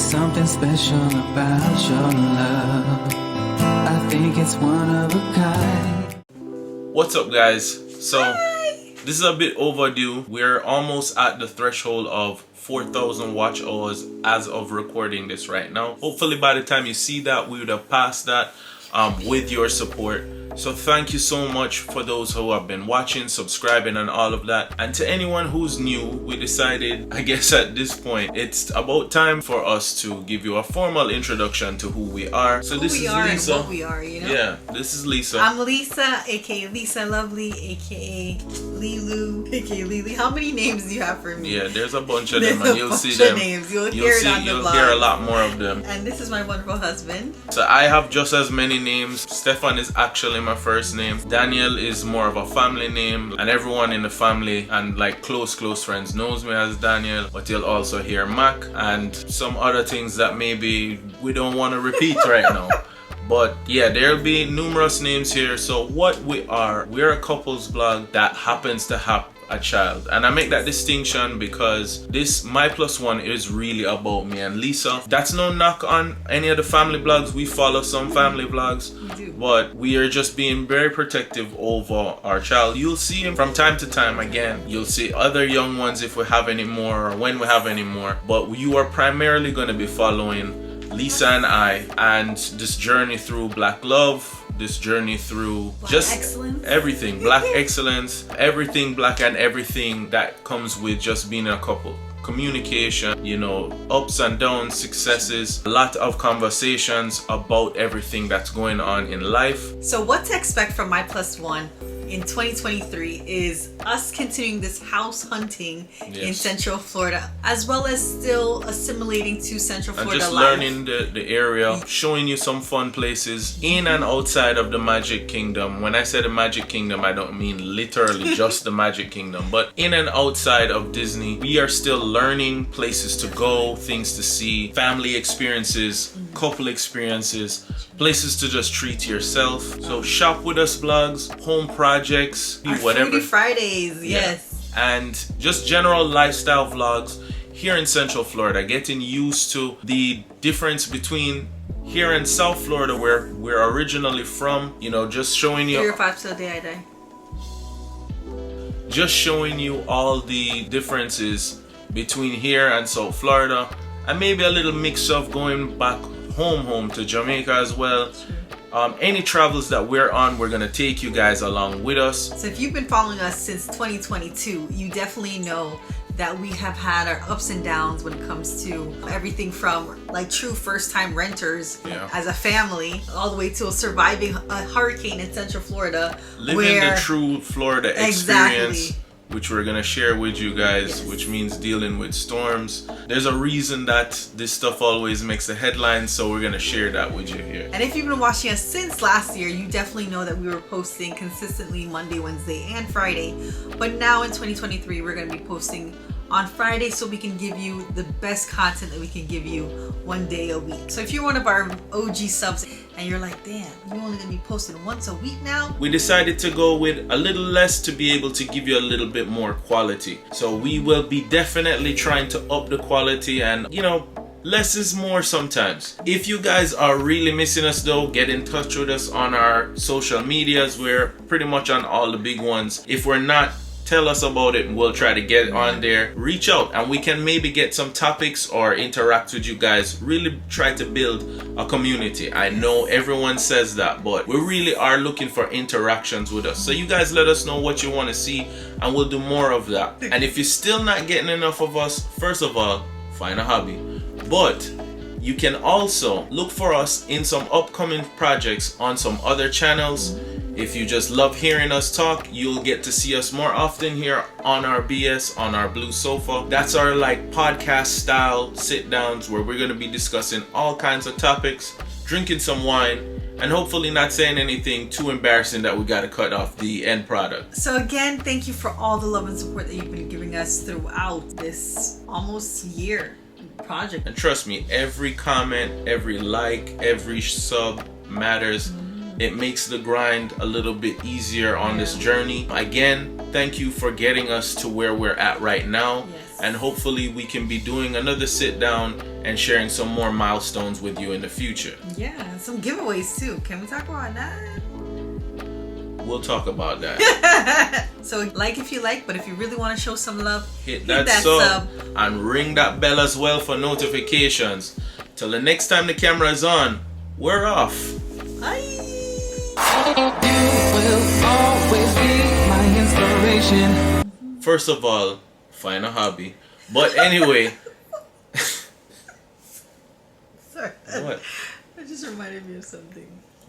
something special about your love. I think it's one of a kind. What's up, guys? So this is a bit overdue. We're almost at the threshold of 4,000 watch hours as of recording this right now. Hopefully by the time you see that, we would have passed that with your support. So thank you so much for those who have been watching, subscribing, and all of that. And to anyone who's new, we decided, I guess at this point, it's about time for us to give you a formal introduction to who we are. So this is Lisa. And what we are, you know? Yeah, this is Lisa. I'm Lisa, aka Lisa Lovely, aka Lilu, aka Lily. How many names do you have for me? Yeah, there's a bunch of There's them, and a you'll bunch see of them. names. You'll hear it on the You'll vlog. hear a lot more of them. And this is my wonderful husband. So I have just as many names. Stefan is actually my first name. Daniel is more of a family name, and everyone in the family and like close friends knows me as Daniel. But you'll also hear Mac and some other things that maybe we don't want to repeat right now. But yeah, there'll be numerous names here. So what we're a couples blog that happens to have a child, and I make that distinction because this My Plus One is really about me and Lisa. That's no knock on any of the family blogs. We follow some family blogs, but we are just being very protective over our child. You'll see him from time to time again. You'll see other young ones if we have any more or when we have any more, but you are primarily going to be following Lisa and I and this journey through Black love, this journey through Black just excellence. Everything Black excellence, everything Black, and everything that comes with just being a couple. Communication, you know, ups and downs, successes, a lot of conversations about everything that's going on in life. So what to expect from My Plus One in 2023 is us continuing this house hunting in Central Florida, as well as still assimilating to Central Florida and just life. learning the area, showing you some fun places in and outside of the Magic Kingdom. When I say the Magic Kingdom, I don't mean literally just the Magic Kingdom, but in and outside of Disney. We are still learning places to go, things to see, family experiences, couple experiences, places to just treat yourself. So shop with us blogs, home projects, Our whatever. Foodie Fridays, yes. And just general lifestyle vlogs here in Central Florida, getting used to the difference between here in South Florida, where we're originally from, you know, just showing you 3 or 5 till the day I die. Just showing you all the differences between here and South Florida, and maybe a little mix of going back home to Jamaica as well. Any travels that we're on, we're gonna take you guys along with us. So if you've been following us since 2022, you definitely know that we have had our ups and downs when it comes to everything from like true first-time renters as a family, all the way to surviving a hurricane in Central Florida. Living the true Florida experience, which we're gonna share with you guys, which means dealing with storms. There's a reason that this stuff always makes the headlines, so we're gonna share that with you here. And if you've been watching us since last year, you definitely know that we were posting consistently Monday, Wednesday, and Friday. But now in 2023, we're gonna be posting on Friday, so we can give you the best content that we can give you one day a week. So if you're one of our OG subs and you're like, damn, you're only gonna be posting once a week now? We decided to go with a little less to be able to give you a little bit more quality. So we will be definitely trying to up the quality, and you know, less is more sometimes. If you guys are really missing us though, get in touch with us on our social medias. We're pretty much on all the big ones. If we're not, tell us about it and we'll try to get on there. Reach out and we can maybe get some topics or interact with you guys. Really try to build a community. I know everyone says that, but we really are looking for interactions with us. So you guys let us know what you want to see and we'll do more of that. And if you're still not getting enough of us, first of all, find a hobby. But you can also look for us in some upcoming projects on some other channels. If you just love hearing us talk, you'll get to see us more often here on our BS, on our blue sofa. That's our like podcast style sit downs where we're going to be discussing all kinds of topics, drinking some wine, and hopefully not saying anything too embarrassing that we got to cut off the end product. So again, thank you for all the love and support that you've been giving us throughout this almost year project. And trust me, every comment, every like, every sub matters. It makes the grind a little bit easier on this journey. Again, thank you for getting us to where we're at right now. And hopefully we can be doing another sit down and sharing some more milestones with you in the future. Yeah, some giveaways too. Can we talk about that? We'll talk about that. So like if you like, but if you really want to show some love, Hit that sub and ring that bell as well for notifications. Till the next time the camera is on, we're off. Bye. You will always be my inspiration. First of all, find a hobby. But anyway. Sorry. What? That just reminded me of something.